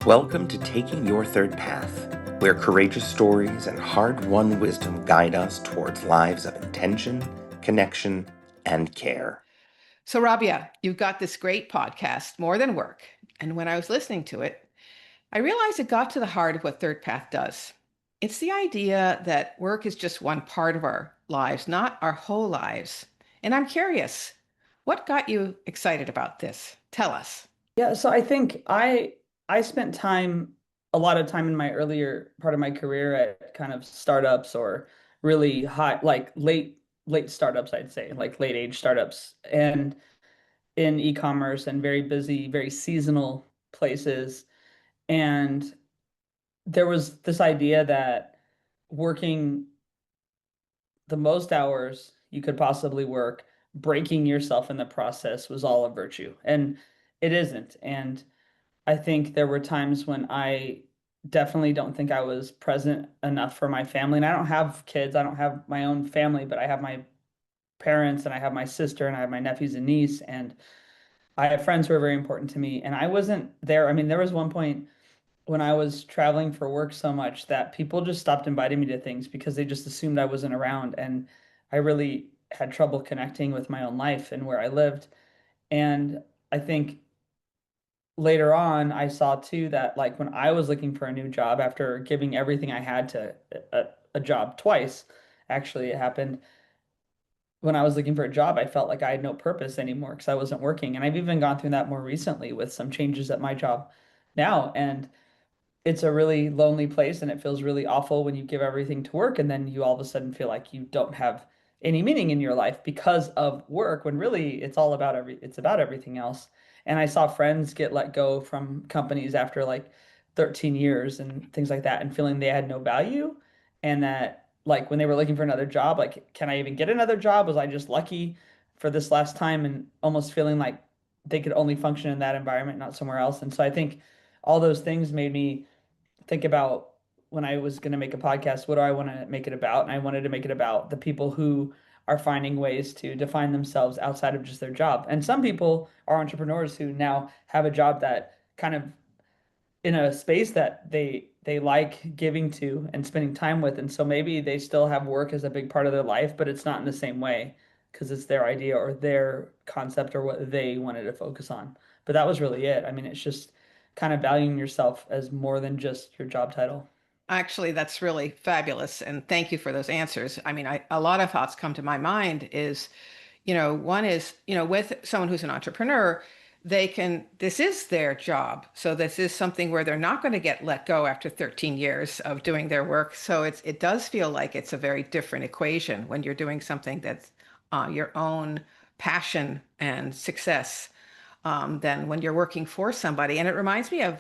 Welcome to Taking Your Third Path, where courageous stories and hard-won wisdom guide us towards lives of intention, connection, and care. So, Rabia, you've got this great podcast, More Than Work. And when I was listening to it, I realized it got to the heart of what Third Path does. It's the idea that work is just one part of our lives, not our whole lives. And I'm curious, what got you excited about this? Tell us. Yeah, so I think I spent a lot of time in my earlier part of my career at kind of startups or really high, like late startups, I'd say, like late age startups, and in e-commerce and very busy, very seasonal places. And there was this idea that working the most hours you could possibly work, breaking yourself in the process was all a virtue. And it isn't. And I think there were times when I definitely don't think I was present enough for my family. And I don't have kids, I don't have my own family, but I have my parents and I have my sister and I have my nephews and niece. And I have friends who are very important to me. And I wasn't there. I mean, there was one point when I was traveling for work so much that people just stopped inviting me to things because they just assumed I wasn't around. And I really had trouble connecting with my own life and where I lived. And I think later on, I saw too that like when I was looking for a new job after giving everything I had to a job twice, actually it happened when I was looking for a job, I felt like I had no purpose anymore because I wasn't working. And I've even gone through that more recently with some changes at my job now. And it's a really lonely place and it feels really awful when you give everything to work and then you all of a sudden feel like you don't have any meaning in your life because of work when really it's about everything else. And I saw friends get let go from companies after like 13 years and things like that and feeling they had no value and that like when they were looking for another job, like can I even get another job? Was I just lucky for this last time and almost feeling like they could only function in that environment, not somewhere else. And so I think all those things made me think about when I was going to make a podcast, what do I want to make it about? And I wanted to make it about the people who are finding ways to define themselves outside of just their job. And some people are entrepreneurs who now have a job that kind of in a space that they like giving to and spending time with. And so maybe they still have work as a big part of their life, but it's not in the same way because it's their idea or their concept or what they wanted to focus on. But that was really it. I mean, it's just kind of valuing yourself as more than just your job title. Actually, that's really fabulous. And thank you for those answers. I mean, a lot of thoughts come to my mind is, one is, with someone who's an entrepreneur, this is their job. So this is something where they're not going to get let go after 13 years of doing their work. So it does feel like it's a very different equation when you're doing something that's your own passion and success than when you're working for somebody. And it reminds me of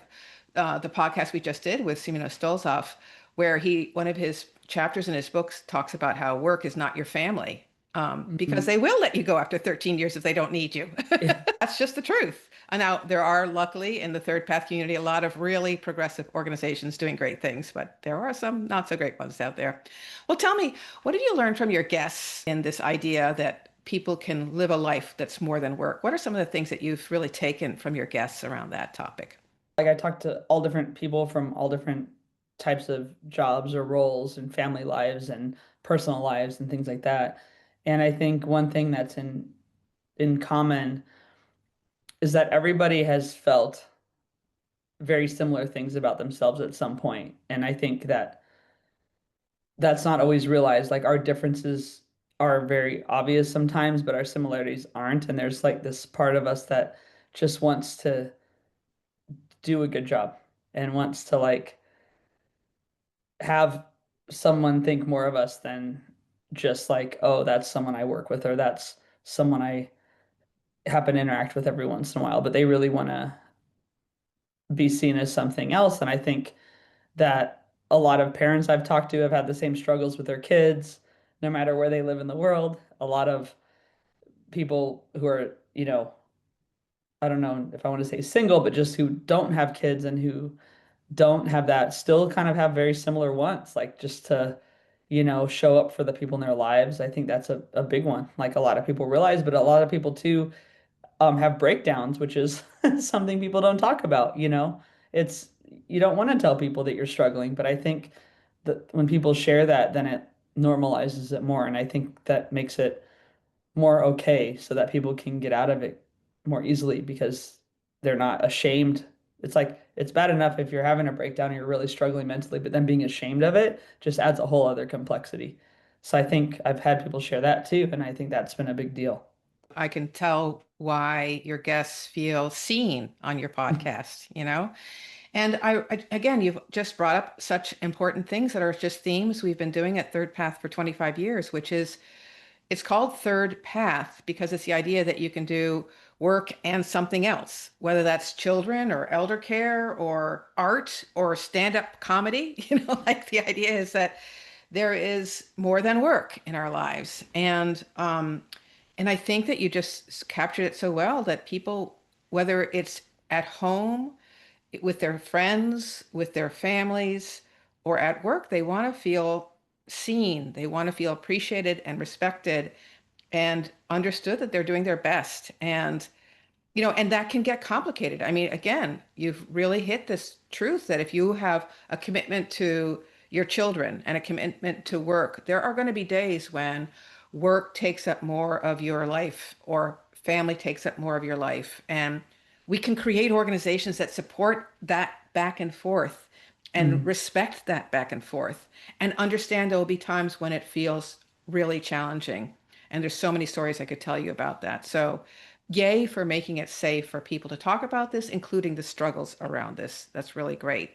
the podcast we just did with Simino Stolzoff, where one of his chapters in his books talks about how work is not your family. Because Mhm. they will let you go after 13 years if they don't need you. Yeah. That's just the truth. And now there are, luckily, in the Third Path community, a lot of really progressive organizations doing great things, but there are some not so great ones out there. Well, tell me, what have you learned from your guests in this idea that people can live a life that's more than work? What are some of the things that you've really taken from your guests around that topic? Like I talked to all different people from all different types of jobs or roles and family lives and personal lives and things like that. And I think one thing that's in common is that everybody has felt very similar things about themselves at some point. And I think that that's not always realized. Like our differences are very obvious sometimes, but our similarities aren't. And there's like this part of us that just wants to do a good job and wants to like have someone think more of us than just like, oh, that's someone I work with or that's someone I happen to interact with every once in a while, but they really want to be seen as something else. And I think that a lot of parents I've talked to have had the same struggles with their kids, no matter where they live in the world. A lot of people who are, I don't know if I want to say single, but just who don't have kids and who don't have that still kind of have very similar wants, like just to, show up for the people in their lives. I think that's a big one. Like a lot of people realize, but a lot of people too have breakdowns, which is something people don't talk about. It's you don't want to tell people that you're struggling, but I think that when people share that, then it normalizes it more. And I think that makes it more okay so that people can get out of it more easily because they're not ashamed. It's like it's bad enough if you're having a breakdown and you're really struggling mentally, but then being ashamed of it just adds a whole other complexity. So I think I've had people share that too, and I think that's been a big deal. I can tell why your guests feel seen on your podcast, you know? And again, you've just brought up such important things that are just themes we've been doing at Third Path for 25 years, which is it's called Third Path because it's the idea that you can do work and something else, whether that's children or elder care or art or stand-up comedy. Like the idea is that there is more than work in our lives. And I think that you just captured it so well that people, whether it's at home, with their friends, with their families, or at work, they want to feel seen. They want to feel appreciated and respected and understood that they're doing their best. And that can get complicated. I mean, again, you've really hit this truth that if you have a commitment to your children and a commitment to work, there are going to be days when work takes up more of your life or family takes up more of your life. And we can create organizations that support that back and forth and Mm. respect that back and forth and understand there will be times when it feels really challenging. And there's so many stories I could tell you about that. So, yay for making it safe for people to talk about this, including the struggles around this. That's really great.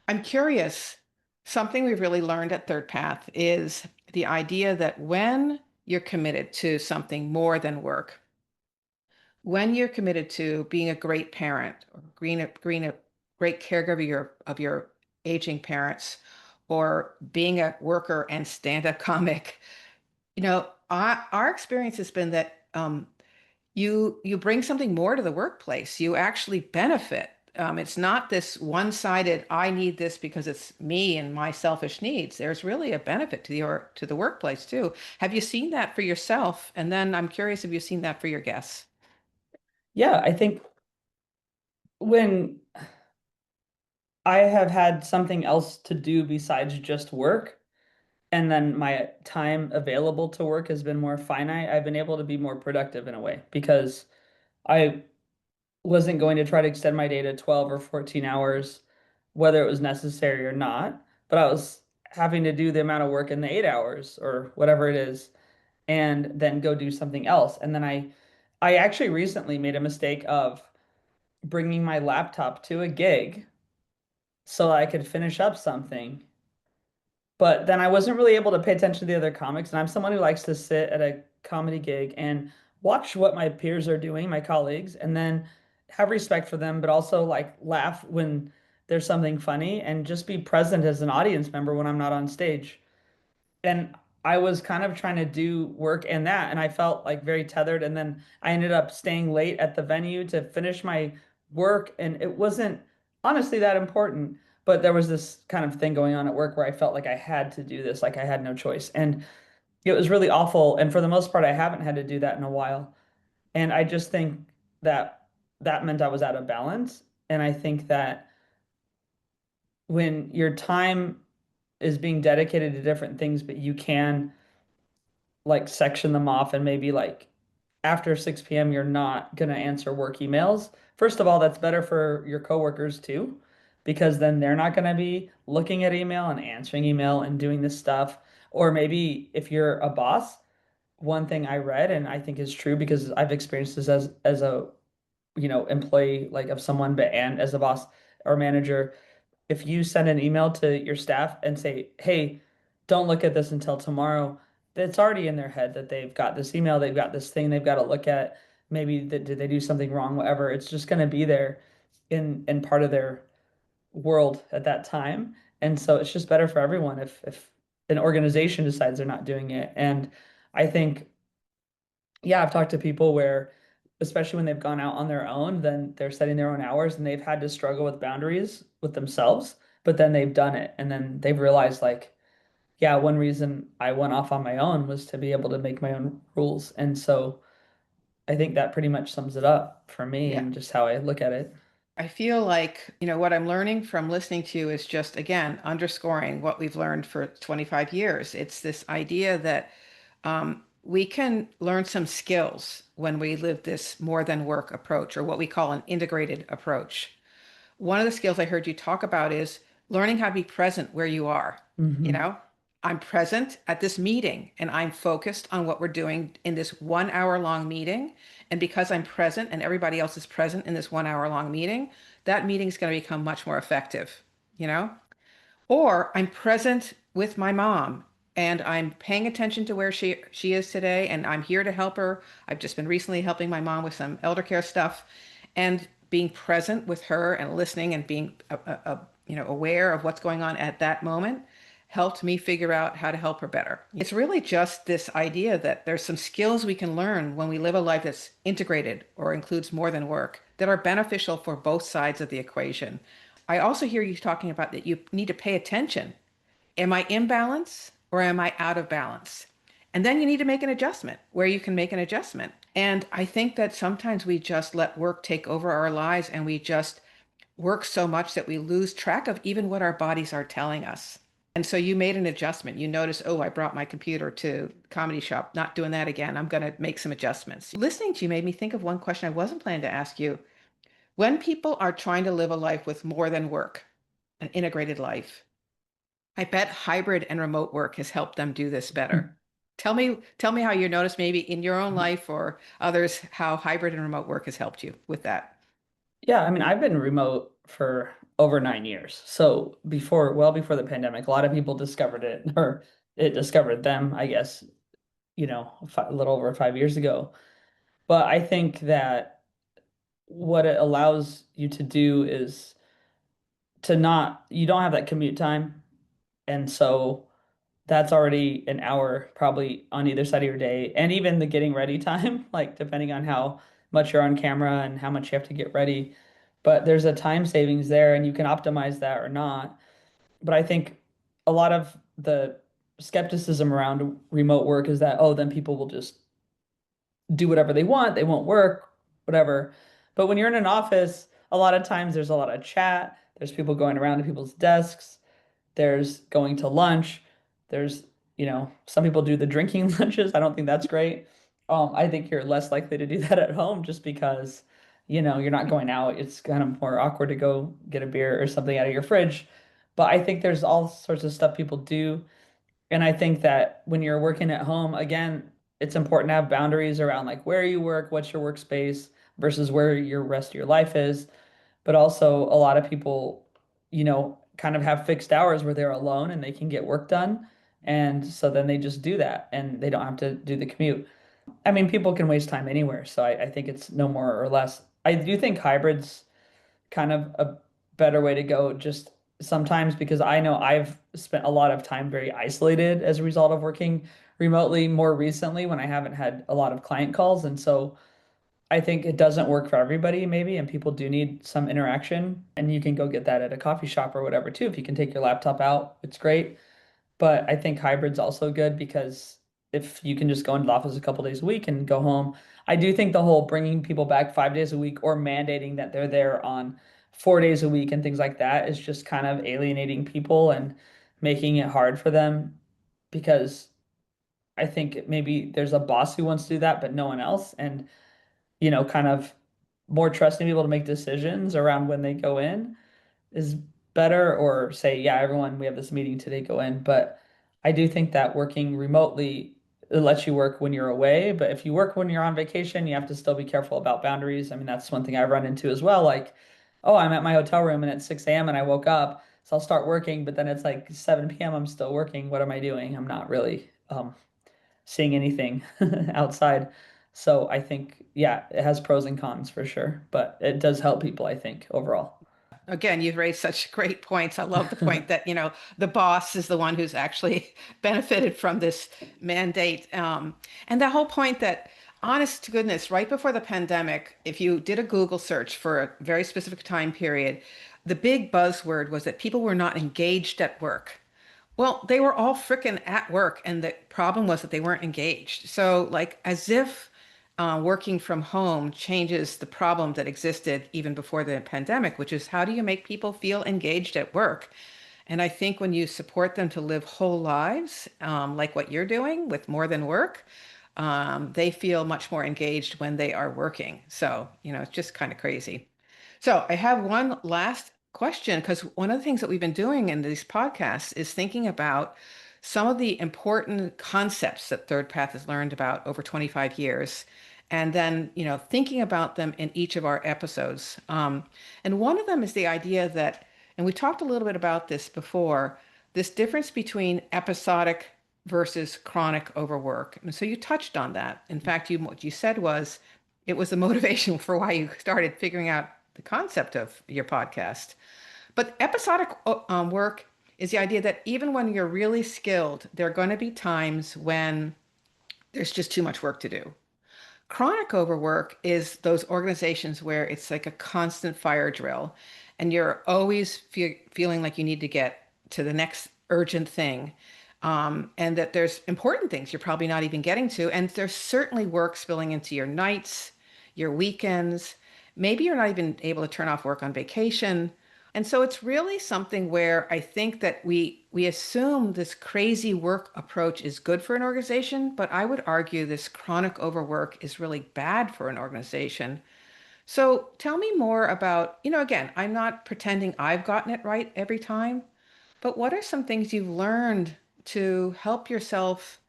I'm curious, something we've really learned at Third Path is the idea that when you're committed to something more than work, when you're committed to being a great parent or being a great caregiver of your aging parents, or being a worker and stand-up comic, our experience has been that you bring something more to the workplace. You actually benefit. It's not this one-sided, I need this because it's me and my selfish needs. There's really a benefit to the workplace too. Have you seen that for yourself? And then I'm curious, have you seen that for your guests? Yeah, I think when I have had something else to do besides just work, and then my time available to work has been more finite, I've been able to be more productive in a way because I wasn't going to try to extend my day to 12 or 14 hours, whether it was necessary or not, but I was having to do the amount of work in the 8 hours or whatever it is, and then go do something else. And then I actually recently made a mistake of bringing my laptop to a gig so I could finish up something. But then I wasn't really able to pay attention to the other comics. And I'm someone who likes to sit at a comedy gig and watch what my peers are doing, my colleagues, and then have respect for them, but also like laugh when there's something funny and just be present as an audience member when I'm not on stage. And I was kind of trying to do work in that, and I felt like very tethered. And then I ended up staying late at the venue to finish my work, and it wasn't honestly that important. But there was this kind of thing going on at work where I felt like I had to do this, like I had no choice. And it was really awful. And for the most part, I haven't had to do that in a while. And I just think that that meant I was out of balance. And I think that when your time is being dedicated to different things, but you can like section them off and maybe like after 6 p.m. you're not going to answer work emails. First of all, that's better for your coworkers too, because then they're not going to be looking at email and answering email and doing this stuff. Or maybe if you're a boss, one thing I read and I think is true because I've experienced this as a employee like of someone, but and as a boss or manager, if you send an email to your staff and say, hey, don't look at this until tomorrow, it's already in their head that they've got this email, they've got this thing they've got to look at. Maybe that did they do something wrong, whatever. It's just going to be there in part of their world at that time. And so it's just better for everyone if an organization decides they're not doing it. And I think, yeah, I've talked to people where, especially when they've gone out on their own, then they're setting their own hours and they've had to struggle with boundaries with themselves, but then they've done it and then they've realized like, yeah, one reason I went off on my own was to be able to make my own rules. And so I think that pretty much sums it up for me Yeah. and just how I look at it. I feel like, what I'm learning from listening to you is just, again, underscoring what we've learned for 25 years. It's this idea that we can learn some skills when we live this more than work approach, or what we call an integrated approach. One of the skills I heard you talk about is learning how to be present where you are. You Hmm. know, I'm present at this meeting and I'm focused on what we're doing in this 1 hour long meeting. And because I'm present and everybody else is present in this 1 hour long meeting, that meeting is going to become much more effective, you know? Or I'm present with my mom and I'm paying attention to where she is today and I'm here to help her. I've just been recently helping my mom with some elder care stuff, and being present with her and listening and being aware of what's going on at that moment helped me figure out how to help her better. It's really just this idea that there's some skills we can learn when we live a life that's integrated or includes more than work that are beneficial for both sides of the equation. I also hear you talking about that you need to pay attention. Am I in balance or am I out of balance? And then you need to make an adjustment where you can make an adjustment. And I think that sometimes we just let work take over our lives and we just work so much that we lose track of even what our bodies are telling us. And so you made an adjustment. You notice, oh, I brought my computer to comedy shop. Not doing that again. I'm going to make some adjustments. Listening to you made me think of one question I wasn't planning to ask you. When people are trying to live a life with more than work, an integrated life, I bet hybrid and remote work has helped them do this better. Tell me how you notice maybe in your own life or others how hybrid and remote work has helped you with that. Yeah, I mean, I've been remote for over 9 years. So well before the pandemic, a lot of people discovered it, or it discovered them, I guess, a little over 5 years ago. But I think that what it allows you to do is you don't have that commute time. And so that's already an hour probably on either side of your day. And even the getting ready time, like depending on how much you're on camera and how much you have to get ready. But there's a time savings there and you can optimize that or not. But I think a lot of the skepticism around remote work is that, oh, then people will just do whatever they want, they won't work, whatever. But when you're in an office, a lot of times there's a lot of chat, there's people going around to people's desks, there's going to lunch, there's, some people do the drinking lunches. I don't think that's great. I think you're less likely to do that at home just because, you're not going out. It's kind of more awkward to go get a beer or something out of your fridge. But I think there's all sorts of stuff people do, and I think that when you're working at home, again, it's important to have boundaries around like where you work, what's your workspace versus where your rest of your life is. But also, a lot of people, kind of have fixed hours where they're alone and they can get work done. And so then they just do that and they don't have to do the commute. I mean, people can waste time anywhere. So I think it's no more or less. I do think hybrids kind of a better way to go just sometimes because I know I've spent a lot of time very isolated as a result of working remotely more recently when I haven't had a lot of client calls. And so I think it doesn't work for everybody, maybe, and people do need some interaction. And you can go get that at a coffee shop or whatever, too. If you can take your laptop out, it's great. But I think hybrid's also good because if you can just go into the office a couple days a week and go home, I do think the whole bringing people back 5 days a week or mandating that they're there on 4 days a week and things like that is just kind of alienating people and making it hard for them because I think maybe there's a boss who wants to do that, but no one else. And, kind of more trusting people to make decisions around when they go in is better, or say, yeah, everyone, we have this meeting today, go in. But I do think that working remotely, it lets you work when you're away. But if you work when you're on vacation, you have to still be careful about boundaries. I mean, that's one thing I've run into as well. Like, oh, I'm at my hotel room and it's 6 a.m. and I woke up. So I'll start working, but then it's like 7 p.m. I'm still working. What am I doing? I'm not really seeing anything outside. So I think, yeah, it has pros and cons for sure, but it does help people, I think, overall. Again, you've raised such great points. I love the point that, the boss is the one who's actually benefited from this mandate. And the whole point that, honest to goodness, right before the pandemic, if you did a Google search for a very specific time period, the big buzzword was that people were not engaged at work. Well, they were all frickin' at work, and the problem was that they weren't engaged. So, like, as if working from home changes the problem that existed even before the pandemic, which is how do you make people feel engaged at work? And I think when you support them to live whole lives, like what you're doing with more than work, they feel much more engaged when they are working. So, it's just kind of crazy. So I have one last question because one of the things that we've been doing in these podcasts is thinking about some of the important concepts that Third Path has learned about over 25 years. And then, thinking about them in each of our episodes. And one of them is the idea that, and we talked a little bit about this before, this difference between episodic versus chronic overwork. And so you touched on that. In fact, what you said was it was the motivation for why you started figuring out the concept of your podcast. But episodic work is the idea that even when you're really skilled, there are going to be times when there's just too much work to do. Chronic overwork is those organizations where it's like a constant fire drill and you're always feeling like you need to get to the next urgent thing. And that there's important things you're probably not even getting to. And there's certainly work spilling into your nights, your weekends. Maybe you're not even able to turn off work on vacation. And so it's really something where I think that we assume this crazy work approach is good for an organization, but I would argue this chronic overwork is really bad for an organization. So tell me more about, again, I'm not pretending I've gotten it right every time, but what are some things you've learned to help yourself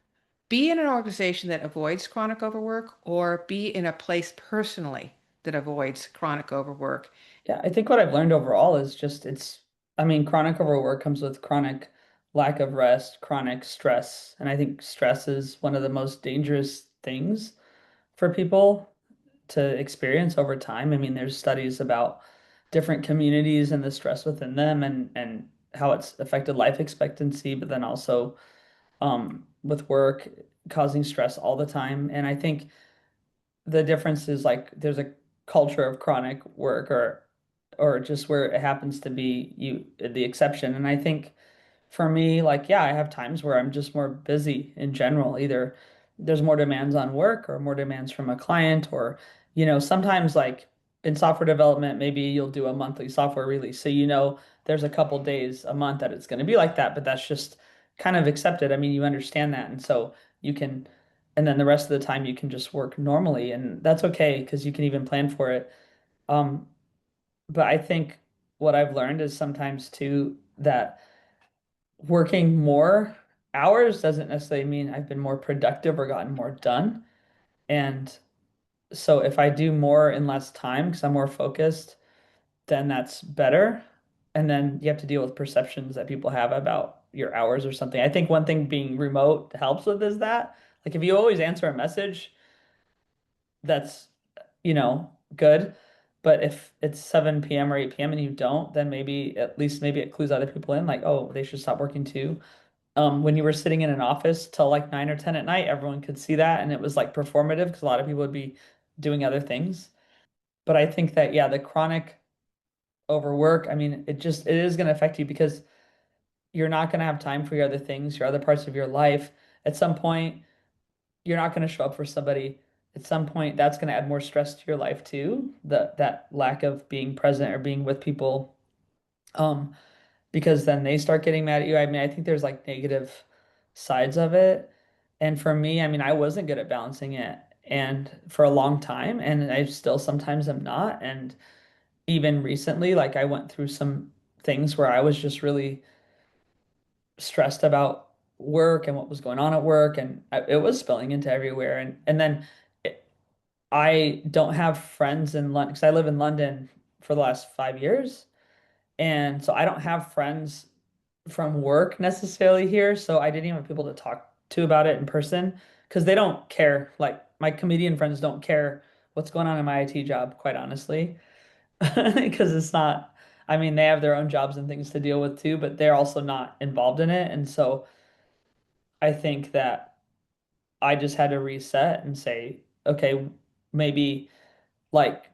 be in an organization that avoids chronic overwork or be in a place personally that avoids chronic overwork? Yeah, I think what I've learned overall is just I mean, chronic overwork comes with chronic lack of rest, chronic stress. And I think stress is one of the most dangerous things for people to experience over time. I mean, there's studies about different communities and the stress within them and how it's affected life expectancy, but then also with work causing stress all the time. And I think the difference is like there's a culture of chronic work or just where it happens to be the exception. And I think for me, like, yeah, I have times where I'm just more busy in general. Either there's more demands on work or more demands from a client, or, sometimes like in software development, maybe you'll do a monthly software release. So, there's a couple days a month that it's going to be like that, but that's just kind of accepted. I mean, you understand that. And so you can, and then the rest of the time you can just work normally, and that's okay because you can even plan for it. Um, but I think what I've learned is sometimes too that working more hours doesn't necessarily mean I've been more productive or gotten more done. And so if I do more in less time because I'm more focused, then that's better. And then you have to deal with perceptions that people have about your hours or something. I think one thing being remote helps with is that, like, if you always answer a message, that's, good. But if it's 7 p.m. or 8 p.m. and you don't, then maybe at least maybe it clues other people in, like, oh, they should stop working too. When you were sitting in an office till like 9 or 10 at night, everyone could see that, and it was like performative because a lot of people would be doing other things. But I think that, yeah, the chronic overwork, I mean, it is going to affect you because you're not going to have time for your other things, your other parts of your life. At some point, you're not going to show up for somebody. At some point, that's going to add more stress to your life too. That lack of being present or being with people. Um, because then they start getting mad at you. I mean, I think there's like negative sides of it. And for me, I mean, I wasn't good at balancing it and for a long time, and I still sometimes am not. And even recently, like I went through some things where I was just really stressed about work and what was going on at work, and it was spilling into everywhere. And then it, I don't have friends in London because I live in London for the last 5 years. And so I don't have friends from work necessarily here, so I didn't even have people to talk to about it in person because they don't care. Like my comedian friends don't care what's going on in my IT job, quite honestly, because it's not, I mean, they have their own jobs and things to deal with too, but they're also not involved in it. And so I think that I just had to reset and say, okay, maybe like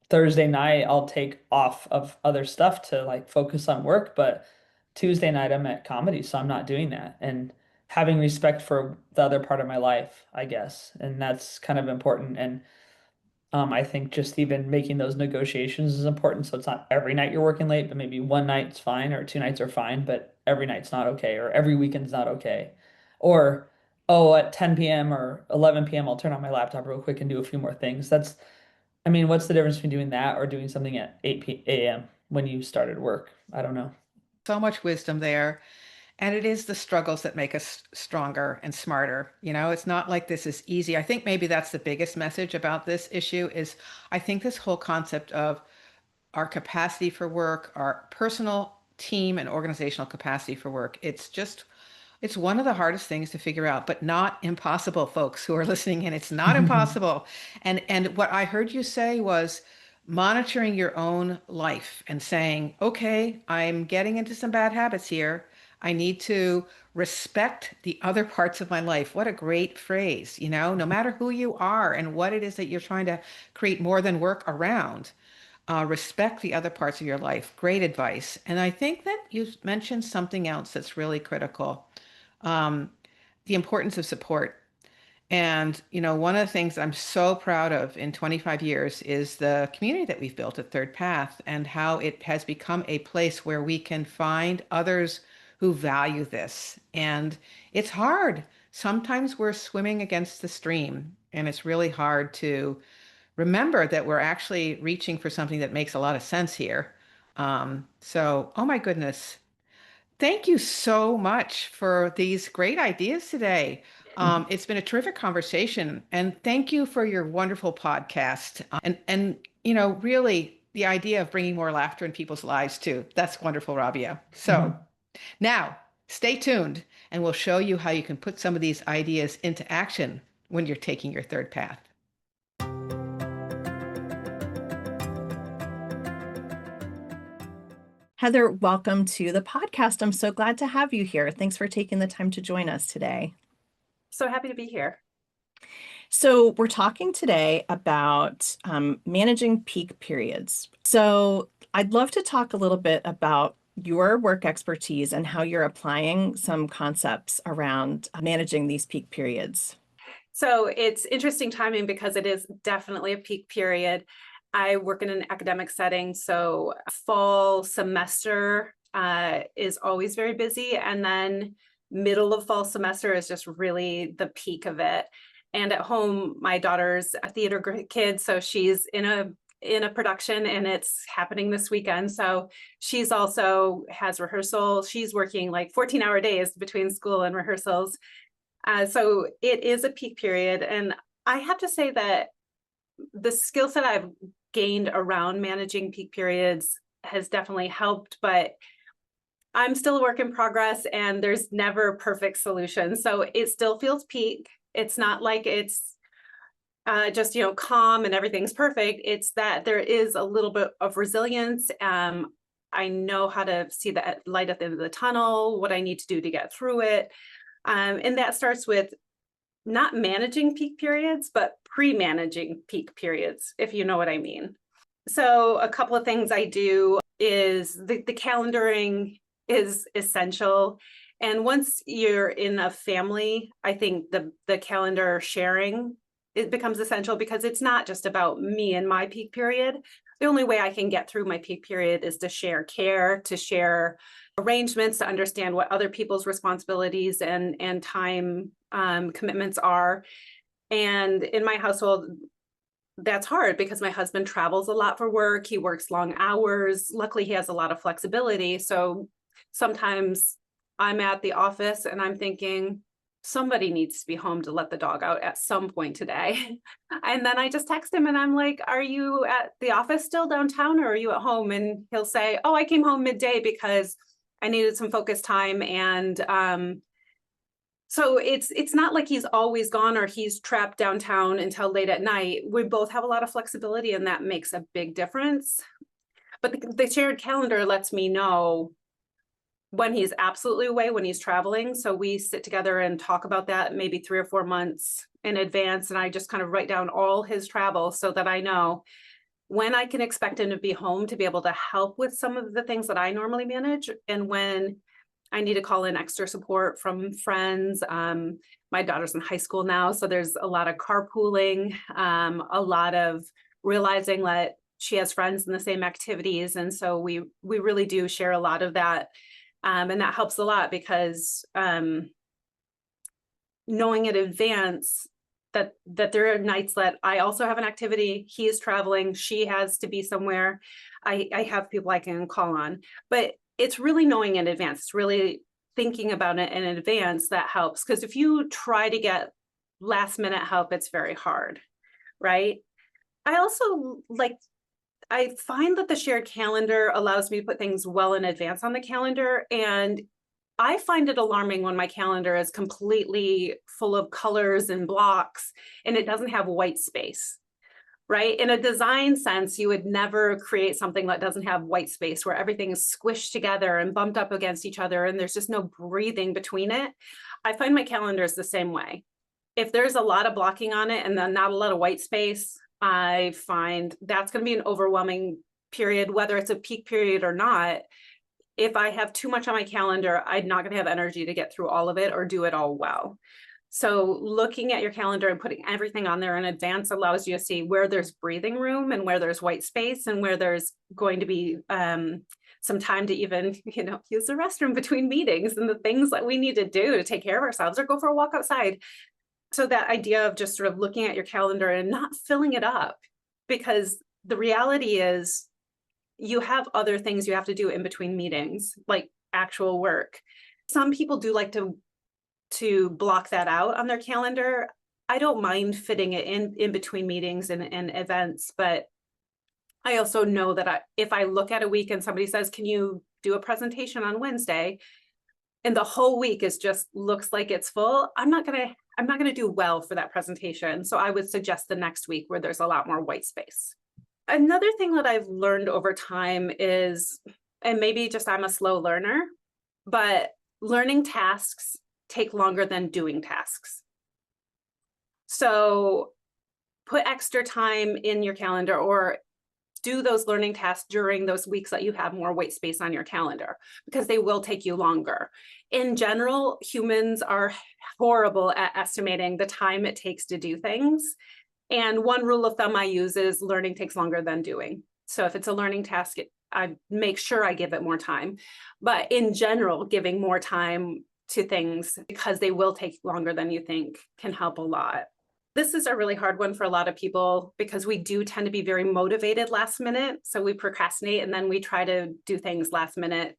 Thursday night I'll take off of other stuff to like focus on work, but Tuesday night I'm at comedy, so I'm not doing that. And having respect for the other part of my life, I guess. And that's kind of important. And I think just even making those negotiations is important. So it's not every night you're working late, but maybe one night's fine or two nights are fine, but every night's not okay, or every weekend's not okay. Or, oh, at 10 p.m. or 11 p.m., I'll turn on my laptop real quick and do a few more things. I mean, what's the difference between doing that or doing something at 8 a.m. when you started work? I don't know. So much wisdom there. And it is the struggles that make us stronger and smarter. It's not like this is easy. I think maybe that's the biggest message about this issue is I think this whole concept of our capacity for work, our personal team and organizational capacity for work, it's one of the hardest things to figure out, but not impossible, folks who are listening in. It's not impossible. And what I heard you say was monitoring your own life and saying, okay, I'm getting into some bad habits here. I need to respect the other parts of my life. What a great phrase, no matter who you are and what it is that you're trying to create more than work around. Respect the other parts of your life. Great advice. And I think that you mentioned something else that's really critical, um, the importance of support. And, one of the things I'm so proud of in 25 years is the community that we've built at Third Path and how it has become a place where we can find others who value this. And it's hard. Sometimes we're swimming against the stream, and it's really hard to remember that we're actually reaching for something that makes a lot of sense here. So, oh my goodness. Thank you so much for these great ideas today. It's been a terrific conversation, and thank you for your wonderful podcast. And really the idea of bringing more laughter in people's lives too. That's wonderful, Rabia. So now stay tuned, and we'll show you how you can put some of these ideas into action when you're taking your third path. Heather, welcome to the podcast. I'm so glad to have you here. Thanks for taking the time to join us today. So happy to be here. So we're talking today about managing peak periods. So I'd love to talk a little bit about your work expertise and how you're applying some concepts around managing these peak periods. So it's interesting timing because it is definitely a peak period. I work in an academic setting, so fall semester is always very busy. And then middle of fall semester is just really the peak of it. And at home, my daughter's a theater kid, so she's in a production and it's happening this weekend. So she's also has rehearsal. She's working like 14-hour days between school and rehearsals. So it is a peak period. And I have to say that the skill set I've gained around managing peak periods has definitely helped, but I'm still a work in progress and there's never a perfect solution. So it still feels peak. It's not like it's just, calm and everything's perfect. It's that there is a little bit of resilience. I know how to see the light at the end of the tunnel, what I need to do to get through it. And that starts with not managing peak periods, but pre-managing peak periods, if you know what I mean. So a couple of things I do is the calendaring is essential. And once you're in a family, I think the calendar sharing, it becomes essential because it's not just about me and my peak period. The only way I can get through my peak period is to share care, to share arrangements, to understand what other people's responsibilities and time commitments are. And in my household, that's hard because my husband travels a lot for work. He works long hours. Luckily, he has a lot of flexibility. So sometimes I'm at the office and I'm thinking, somebody needs to be home to let the dog out at some point today. And then I just text him and I'm like, are you at the office still downtown or are you at home? And he'll say, oh, I came home midday because I needed some focus time. And so it's not like he's always gone or he's trapped downtown until late at night. We both have a lot of flexibility and that makes a big difference. But the shared calendar lets me know when he's absolutely away, when he's traveling. So we sit together and talk about that maybe 3 or 4 months in advance. And I just kind of write down all his travel so that I know when I can expect him to be home to be able to help with some of the things that I normally manage and when I need to call in extra support from friends. My daughter's in high school now, so there's a lot of carpooling, a lot of realizing that she has friends in the same activities. And so we really do share a lot of that. And that helps a lot because knowing in advance that there are nights that I also have an activity, he is traveling, she has to be somewhere, I have people I can call on. But it's really knowing in advance, it's really thinking about it in advance that helps. Because if you try to get last minute help, it's very hard, right? I also I find that the shared calendar allows me to put things well in advance on the calendar. And I find it alarming when my calendar is completely full of colors and blocks and it doesn't have white space, right? In a design sense, you would never create something that doesn't have white space where everything is squished together and bumped up against each other and there's just no breathing between it. I find my calendar is the same way. If there's a lot of blocking on it and then not a lot of white space, I find that's going to be an overwhelming period, whether it's a peak period or not. If I have too much on my calendar, I'm not going to have energy to get through all of it or do it all well. So looking at your calendar and putting everything on there in advance allows you to see where there's breathing room and where there's white space and where there's going to be some time to even, use the restroom between meetings and the things that we need to do to take care of ourselves or go for a walk outside. So that idea of just sort of looking at your calendar and not filling it up, because the reality is you have other things you have to do in between meetings, like actual work. Some people do like to block that out on their calendar. I don't mind fitting it in between meetings and events, but I also know that if I look at a week and somebody says, can you do a presentation on Wednesday? And the whole week is just looks like it's full, I'm not gonna do well for that presentation. So I would suggest the next week where there's a lot more white space. Another thing that I've learned over time is, and maybe just I'm a slow learner, but learning tasks take longer than doing tasks. So put extra time in your calendar or do those learning tasks during those weeks that you have more white space on your calendar, because they will take you longer. In general, humans are horrible at estimating the time it takes to do things. And one rule of thumb I use is learning takes longer than doing. So if it's a learning task, I make sure I give it more time. But in general, giving more time to things because they will take longer than you think can help a lot. This is a really hard one for a lot of people because we do tend to be very motivated last minute. So we procrastinate and then we try to do things last minute.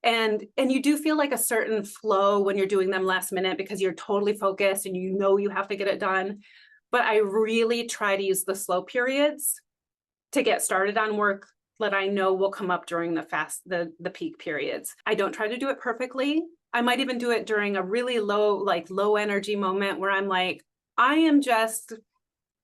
And you do feel like a certain flow when you're doing them last minute because you're totally focused and you have to get it done. But I really try to use the slow periods to get started on work that I know will come up during the peak periods. I don't try to do it perfectly. I might even do it during a really low energy moment where I'm like, I am just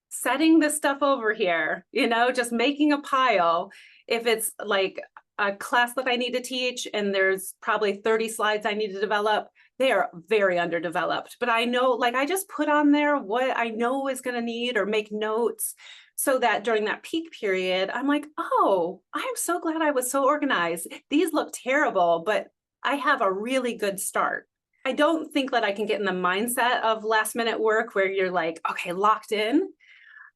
setting this stuff over here, just making a pile. If it's like a class that I need to teach and there's probably 30 slides I need to develop, they are very underdeveloped, but I know, I just put on there what I know is going to need or make notes so that during that peak period, I'm like, oh, I'm so glad I was so organized. These look terrible, but I have a really good start. I don't think that I can get in the mindset of last minute work where you're like, okay, locked in.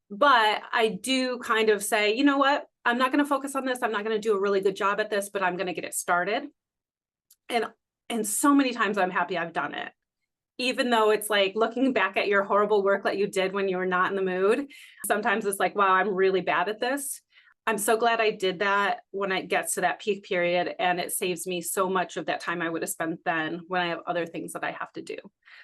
But I do kind of say, you know what? I'm not going to focus on this. I'm not going to do a really good job at this, but I'm going to get it started. And so many times I'm happy I've done it. Even though it's like looking back at your horrible work that you did when you were not in the mood, sometimes it's like, wow, I'm really bad at this. I'm so glad I did that when it gets to that peak period, and it saves me so much of that time I would have spent then when I have other things that I have to do.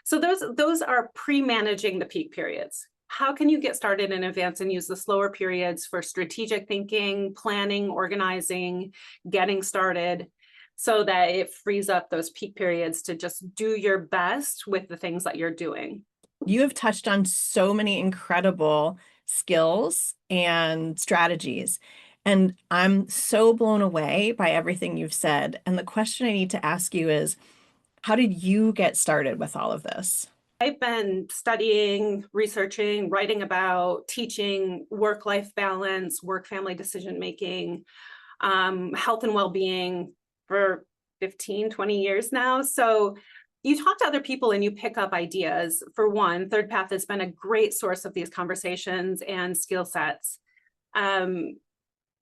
So those are pre-managing the peak periods. How can you get started in advance and use the slower periods for strategic thinking, planning, organizing, getting started, so that it frees up those peak periods to just do your best with the things that you're doing? You have touched on so many incredible skills and strategies, and I'm so blown away by everything you've said. And the question I need to ask you is, how did you get started with all of this? I've been studying, researching, writing about, teaching work-life balance, work-family decision-making, health and well-being for 15, 20 years now. So you talk to other people and you pick up ideas. For one, Third Path has been a great source of these conversations and skill sets.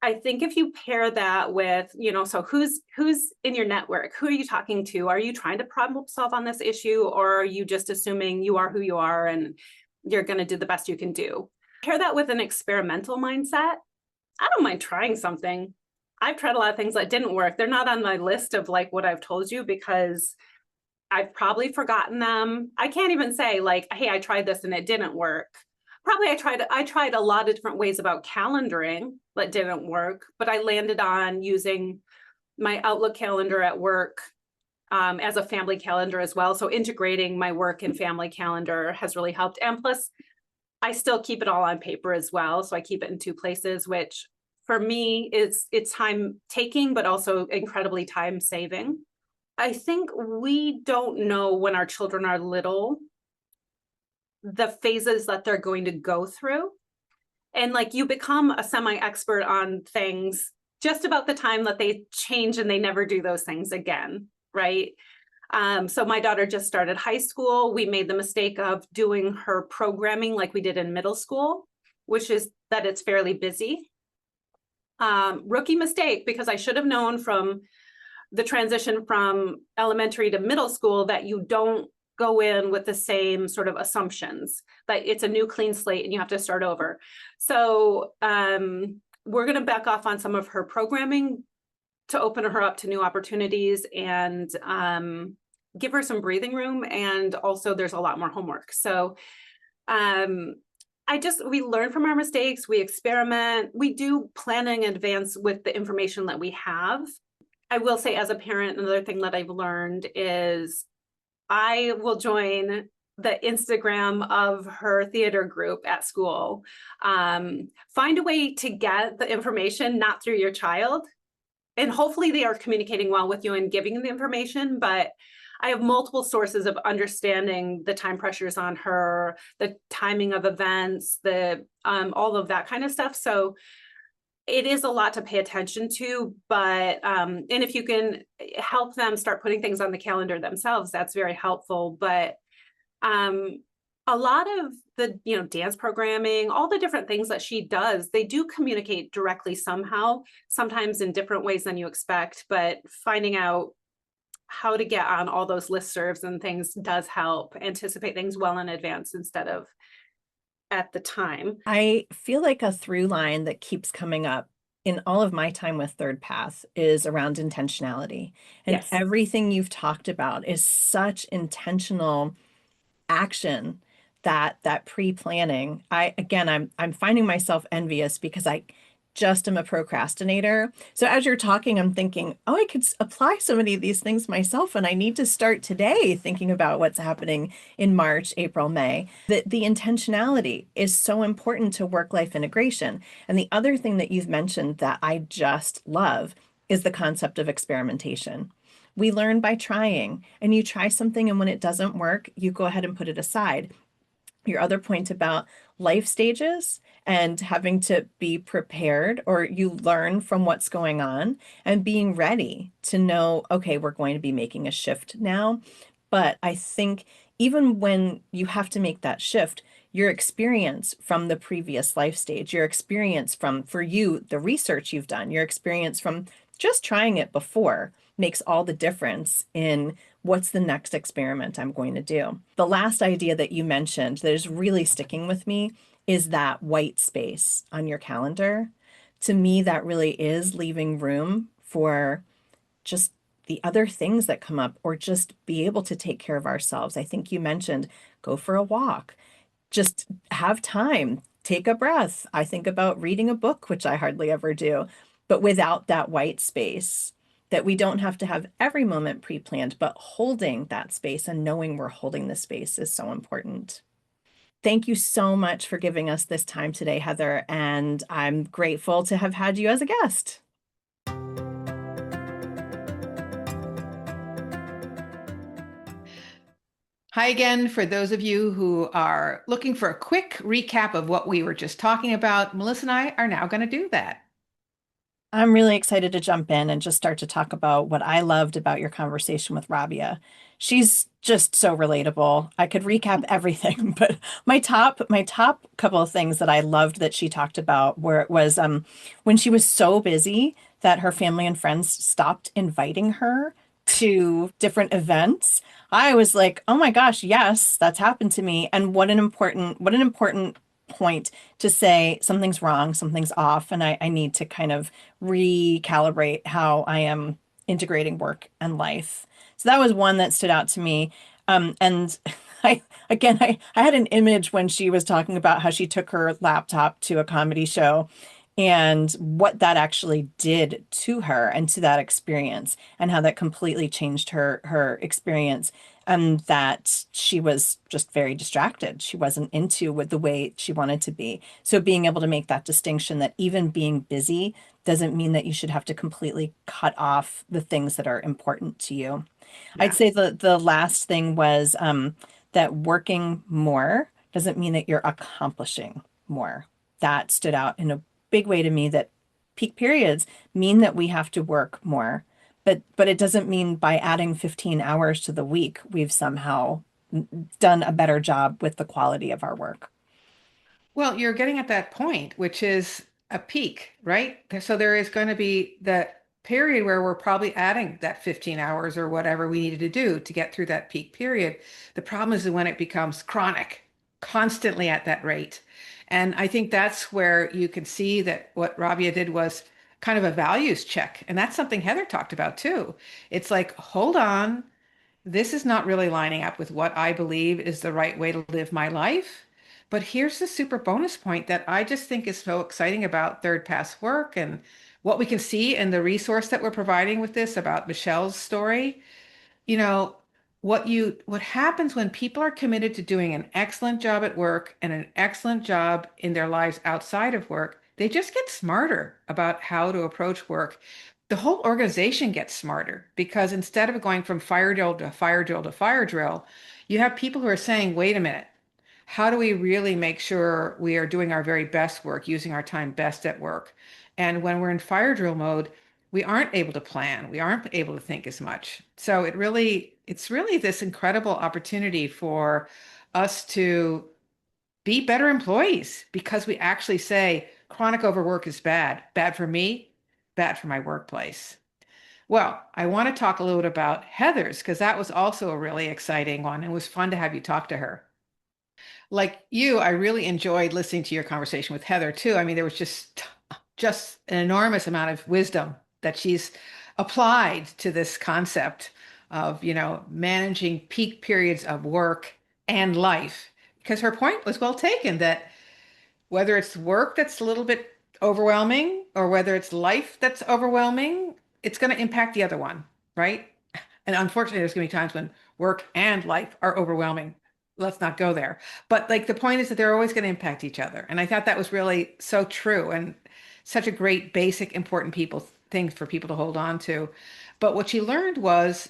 I think if you pair that with, so who's in your network? Who are you talking to? Are you trying to problem solve on this issue, or are you just assuming you are who you are and you're going to do the best you can do? Pair that with an experimental mindset. I don't mind trying something. I've tried a lot of things that didn't work. They're not on my list of like what I've told you because I've probably forgotten them. I can't even say like, hey, I tried this and it didn't work. Probably I tried a lot of different ways about calendaring that didn't work, but I landed on using my Outlook calendar at work as a family calendar as well. So integrating my work and family calendar has really helped. And plus, I still keep it all on paper as well. So I keep it in two places, which for me it's time taking, but also incredibly time saving. I think we don't know when our children are little the phases that they're going to go through. And like you become a semi-expert on things just about the time that they change and they never do those things again, right? So my daughter just started high school. We made the mistake of doing her programming like we did in middle school, which is that it's fairly busy. Rookie mistake, because I should have known from the transition from elementary to middle school that you don't go in with the same sort of assumptions, that it's a new clean slate and you have to start over. So we're going to back off on some of her programming to open her up to new opportunities and give her some breathing room. And also there's a lot more homework. So we learn from our mistakes, we experiment, we do planning in advance with the information that we have. I will say as a parent, another thing that I've learned is I will join the Instagram of her theater group at school. Find a way to get the information, not through your child. And hopefully they are communicating well with you and giving you the information, but I have multiple sources of understanding the time pressures on her, the timing of events, all of that kind of stuff. So it is a lot to pay attention to, but, and if you can help them start putting things on the calendar themselves, that's very helpful. But a lot of the, dance programming, all the different things that she does, they do communicate directly somehow, sometimes in different ways than you expect, but finding out how to get on all those listservs and things does help anticipate things well in advance instead of at the time. I feel like a through line that keeps coming up in all of my time with Third Path is around intentionality. And Yes. everything you've talked about is such intentional action that pre-planning. I'm finding myself envious because I just am a procrastinator. So as you're talking, I'm thinking, oh, I could apply so many of these things myself, and I need to start today thinking about what's happening in March, April, May. The intentionality is so important to work-life integration. And the other thing that you've mentioned that I just love is the concept of experimentation. We learn by trying, and you try something, and when it doesn't work, you go ahead and put it aside. Your other point about life stages and having to be prepared, or you learn from what's going on and being ready to know, okay, we're going to be making a shift now. But I think even when you have to make that shift, your experience from the previous life stage, your experience from, for you, the research you've done, your experience from just trying it before makes all the difference in what's the next experiment I'm going to do. The last idea that you mentioned that is really sticking with me is that white space on your calendar. To me, that really is leaving room for just the other things that come up, or just be able to take care of ourselves. I think you mentioned go for a walk, just have time, take a breath. I think about reading a book, which I hardly ever do, but without that white space, that we don't have to have every moment pre-planned, but holding that space and knowing we're holding the space is so important. Thank you so much for giving us this time today, Heather, and I'm grateful to have had you as a guest. Hi again, for those of you who are looking for a quick recap of what we were just talking about, Melissa and I are now going to do that. I'm really excited to jump in and just start to talk about what I loved about your conversation with Rabia. She's just so relatable. I could recap everything, but my top couple of things that I loved that she talked about where it was when she was so busy that her family and friends stopped inviting her to different events. I was like, "Oh my gosh, yes, that's happened to me." And what an important point to say something's wrong, something's off, and I need to kind of recalibrate how I am integrating work and life. So that was one that stood out to me. And I had an image when she was talking about how she took her laptop to a comedy show and what that actually did to her and to that experience and how that completely changed her experience and that she was just very distracted. She wasn't into with the way she wanted to be. So being able to make that distinction that even being busy doesn't mean that you should have to completely cut off the things that are important to you. I'd Yeah. say the last thing was that working more doesn't mean that you're accomplishing more. That stood out in a big way to me that peak periods mean that we have to work more, but it doesn't mean by adding 15 hours to the week, we've somehow done a better job with the quality of our work. Well, you're getting at that point, which is a peak, right? So there is going to be that period where we're probably adding that 15 hours or whatever we needed to do to get through that peak period. The problem is when it becomes chronic, constantly at that rate. And I think that's where you can see that what Rabia did was kind of a values check. And that's something Heather talked about too. It's like, hold on, this is not really lining up with what I believe is the right way to live my life. But here's the super bonus point that I just think is so exciting about third pass work and what we can see in the resource that we're providing with this about Michelle's story. You know, what happens when people are committed to doing an excellent job at work and an excellent job in their lives outside of work, they just get smarter about how to approach work. The whole organization gets smarter because instead of going from fire drill to fire drill to fire drill, you have people who are saying, wait a minute, how do we really make sure we are doing our very best work, using our time best at work? And when we're in fire drill mode, we aren't able to plan, we aren't able to think as much. So it's really this incredible opportunity for us to be better employees because we actually say chronic overwork is bad, bad for me, bad for my workplace. Well, I want to talk a little bit about Heather's because that was also a really exciting one. It was fun to have you talk to her. Like you, I really enjoyed listening to your conversation with Heather too. I mean, there was just an enormous amount of wisdom that she's applied to this concept of, managing peak periods of work and life. Because her point was well taken that whether it's work that's a little bit overwhelming or whether it's life that's overwhelming, it's going to impact the other one, right? And unfortunately, there's going to be times when work and life are overwhelming. Let's not go there. But like the point is that they're always going to impact each other. And I thought that was really so true and such a great, basic, important thing for people to hold on to. But what she learned was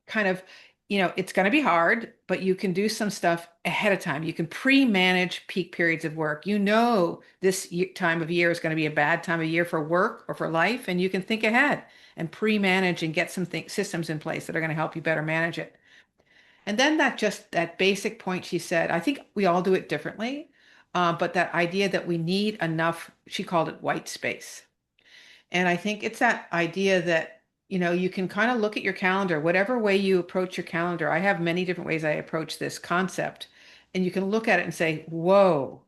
kind of, it's going to be hard, but you can do some stuff ahead of time. You can pre-manage peak periods of work. This time of year is going to be a bad time of year for work or for life, and you can think ahead and pre-manage and get systems in place that are going to help you better manage it. And then that basic point she said, I think we all do it differently, but that idea that we need enough, she called it white space. And I think it's that idea that, you can kind of look at your calendar, whatever way you approach your calendar. I have many different ways I approach this concept. And you can look at it and say, whoa,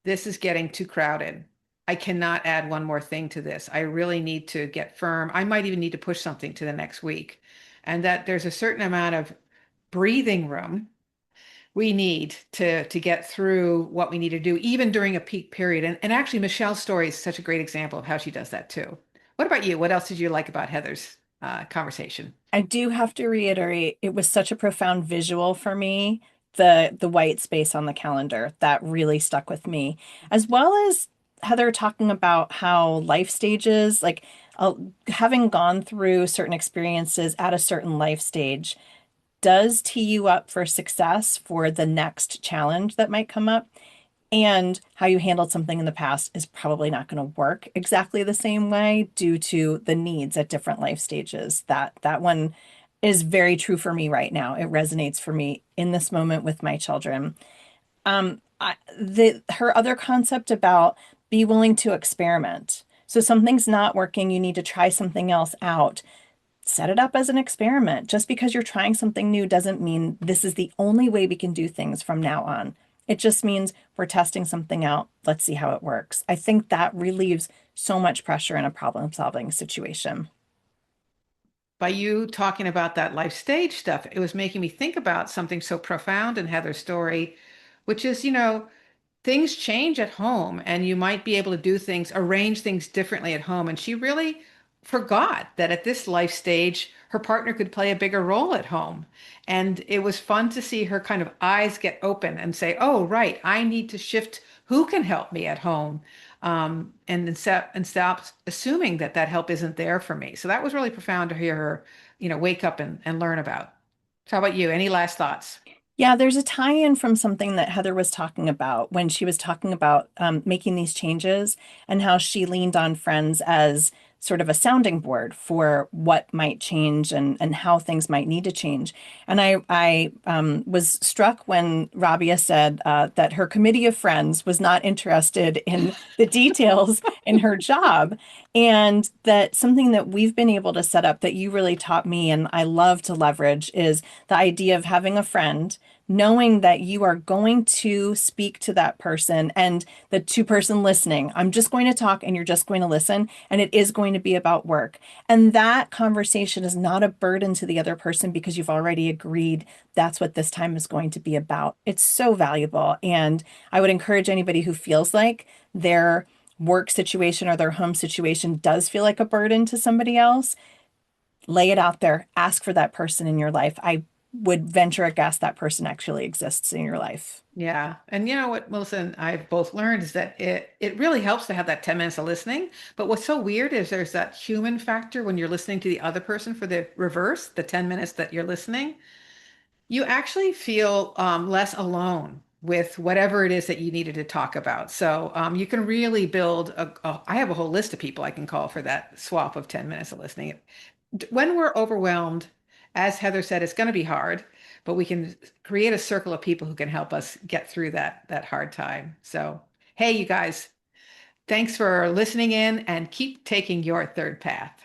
this is getting too crowded. I cannot add one more thing to this. I really need to get firm. I might even need to push something to the next week. And that there's a certain amount of breathing room we need to get through what we need to do, even during a peak period. And actually, Michelle's story is such a great example of how she does that too. What about you? What else did you like about Heather's conversation? I do have to reiterate, it was such a profound visual for me, the white space on the calendar that really stuck with me, as well as Heather talking about how life stages, like having gone through certain experiences at a certain life stage, does tee you up for success for the next challenge that might come up. And how you handled something in the past is probably not going to work exactly the same way due to the needs at different life stages. That one is very true for me right now. It resonates for me in this moment with my children. Her other concept about be willing to experiment. So something's not working, you need to try something else out. Set it up as an experiment. Just because you're trying something new doesn't mean this is the only way we can do things from now on. It just means we're testing something out. Let's see how it works. I think that relieves so much pressure in a problem-solving situation. By you talking about that life stage stuff, it was making me think about something so profound in Heather's story, which is, things change at home and you might be able to do things, arrange things differently at home. And she really forgot that at this life stage, her partner could play a bigger role at home. And it was fun to see her kind of eyes get open and say, oh, right, I need to shift who can help me at home. And stop assuming that that help isn't there for me. So that was really profound to hear her, wake up and learn about. So how about you? Any last thoughts? Yeah, there's a tie-in from something that Heather was talking about when she was talking about making these changes and how she leaned on friends as sort of a sounding board for what might change and how things might need to change. And I was struck when Rabia said that her committee of friends was not interested in the details in her job. And that something that we've been able to set up that you really taught me and I love to leverage is the idea of having a friend, knowing that you are going to speak to that person and the two-person listening. I'm just going to talk and you're just going to listen, and it is going to be about work. And that conversation is not a burden to the other person because you've already agreed that's what this time is going to be about. It's so valuable. And I would encourage anybody who feels like their work situation or their home situation does feel like a burden to somebody else, lay it out there, ask for that person in your life. I would venture a guess that person actually exists in your life. Yeah. And you know what Melissa and I've both learned is that it really helps to have that 10 minutes of listening. But what's so weird is there's that human factor when you're listening to the other person for the reverse, the 10 minutes that you're listening, you actually feel less alone with whatever it is that you needed to talk about. So you can really build I have a whole list of people I can call for that swap of 10 minutes of listening. When we're overwhelmed, as Heather said, it's going to be hard, but we can create a circle of people who can help us get through that hard time. So, hey, you guys, thanks for listening in and keep taking your third path.